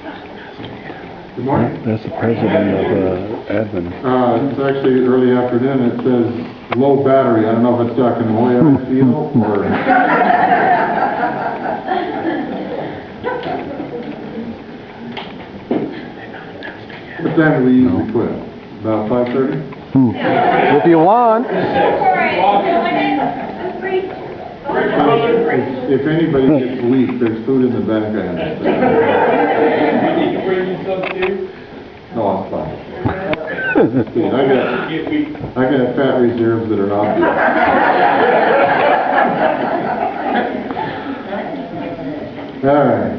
Good morning. That's the president of Adventist. It's actually early afternoon. It says low battery. I don't know if it's talking way out of field or... What time do we usually quit? About 5:30? If you want. If anybody gets weak, there's food in the back. I understand. We need to bring you some too? No, I'm fine. I got fat reserves that are obvious. All right.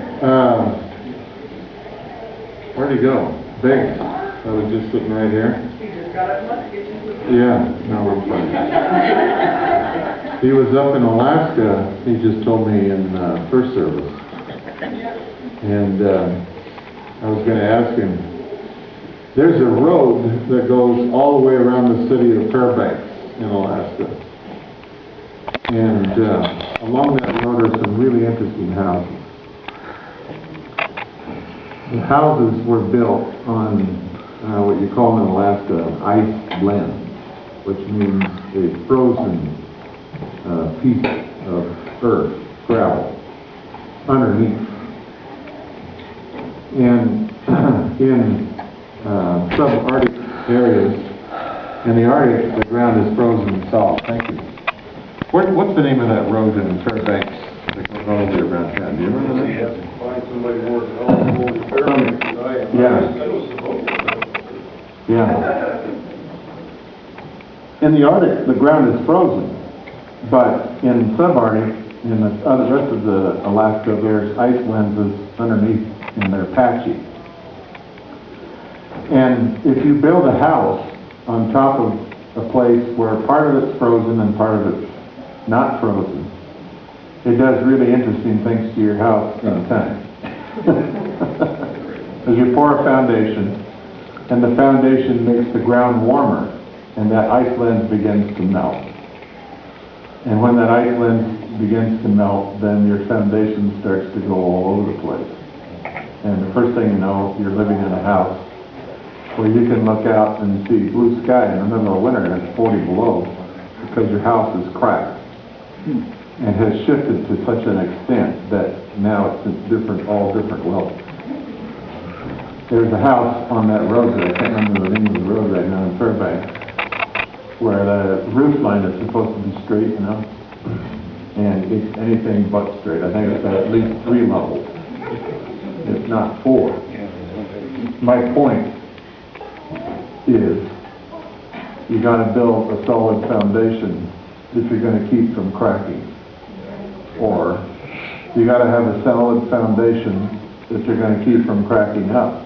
Where'd he go? Biggs. I was just sitting right here. He just got up and left to get you some. Yeah, no, we're fine. He was up in Alaska, he just told me in first service. And I was going to ask him, there's a road that goes all the way around the city of Fairbanks in Alaska. And along that road are some really interesting houses. The houses were built on what you call in Alaska ice blend, which means a frozen piece of earth, gravel, underneath. And in subarctic areas, in the Arctic, the ground is frozen solid. Thank you. What's the name of that road in Fairbanks that goes all the way around town? Do you remember that? You have to find somebody more knowledgeable in Fairbanks than I am. Yeah. In the Arctic, the ground is frozen, but in subarctic, in the rest of the Alaska, there's ice lenses underneath, and they're patchy. And if you build a house on top of a place where part of it's frozen and part of it's not frozen, it does really interesting things to your house in time. As you pour a foundation, and the foundation makes the ground warmer, and that ice lens begins to melt. And when that ice lens begins to melt, then your foundation starts to go all over the place. And the first thing you know, you're living in a house where you can look out and see blue sky in the middle of winter and it's 40 below because your house is cracked and has shifted to such an extent that now it's all different levels. There's a house on that road that I can't remember the name of the road right now in Fairbanks, where the roof line is supposed to be straight, and it's anything but straight. I think it's at least 3 levels, if not 4. My point is, you got to build a solid foundation if you're going to keep from cracking, or you got to have a solid foundation if you're going to keep from cracking up.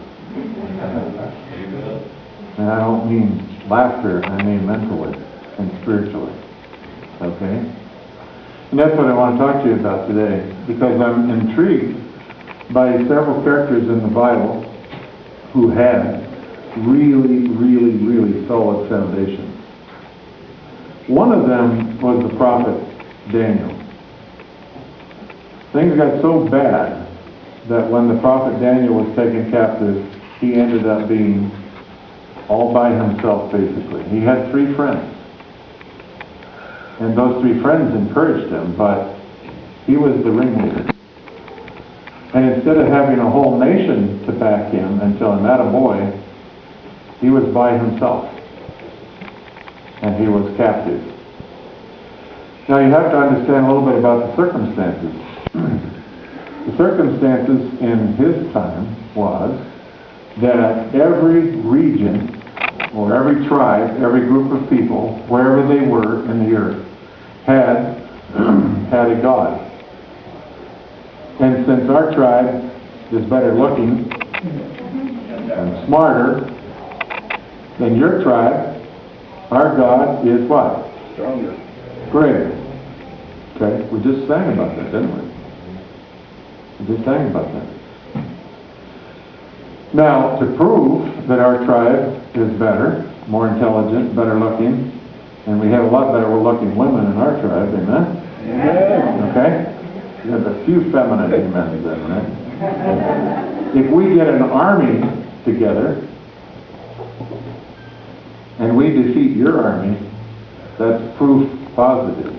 And I don't mean laughter, I mean mentally and spiritually. Okay? And that's what I want to talk to you about today, because I'm intrigued by several characters in the Bible who had really, really, really solid foundations. One of them was the prophet Daniel. Things got so bad that when the prophet Daniel was taken captive, he ended up being all by himself, basically. He had 3 friends. And those 3 friends encouraged him, but he was the ringleader. And instead of having a whole nation to back him and tell him, attaboy, he was by himself. And he was captive. Now you have to understand a little bit about the circumstances. The circumstances in his time was that every region, or every tribe, every group of people, wherever they were in the earth, had a god. And since our tribe is better looking and smarter than your tribe, our God is what? Stronger. Greater. Okay, we just sang about that, didn't we? We just sang about that. Now, to prove that our tribe is better, more intelligent, better looking, and we have a lot better looking women in our tribe, amen? Yeah. Okay? There's a few feminine men then, right? If we get an army together and we defeat your army, that's proof positive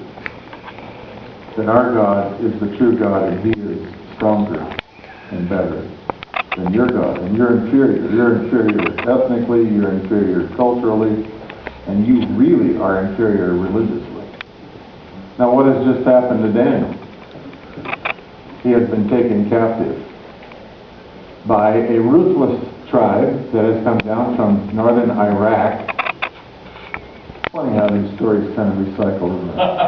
that our God is the true God and He is stronger and better than your God. And you're inferior. You're inferior ethnically, you're inferior culturally, and you really are inferior religiously. Now what has just happened to Daniel? He has been taken captive by a ruthless tribe that has come down from northern Iraq. Funny how these stories kind of recycle, isn't it?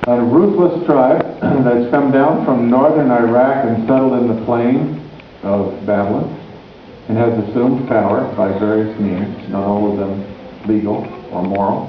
A ruthless tribe that's come down from northern Iraq and settled in the plain of Babylon and has assumed power by various means, not all of them legal or moral.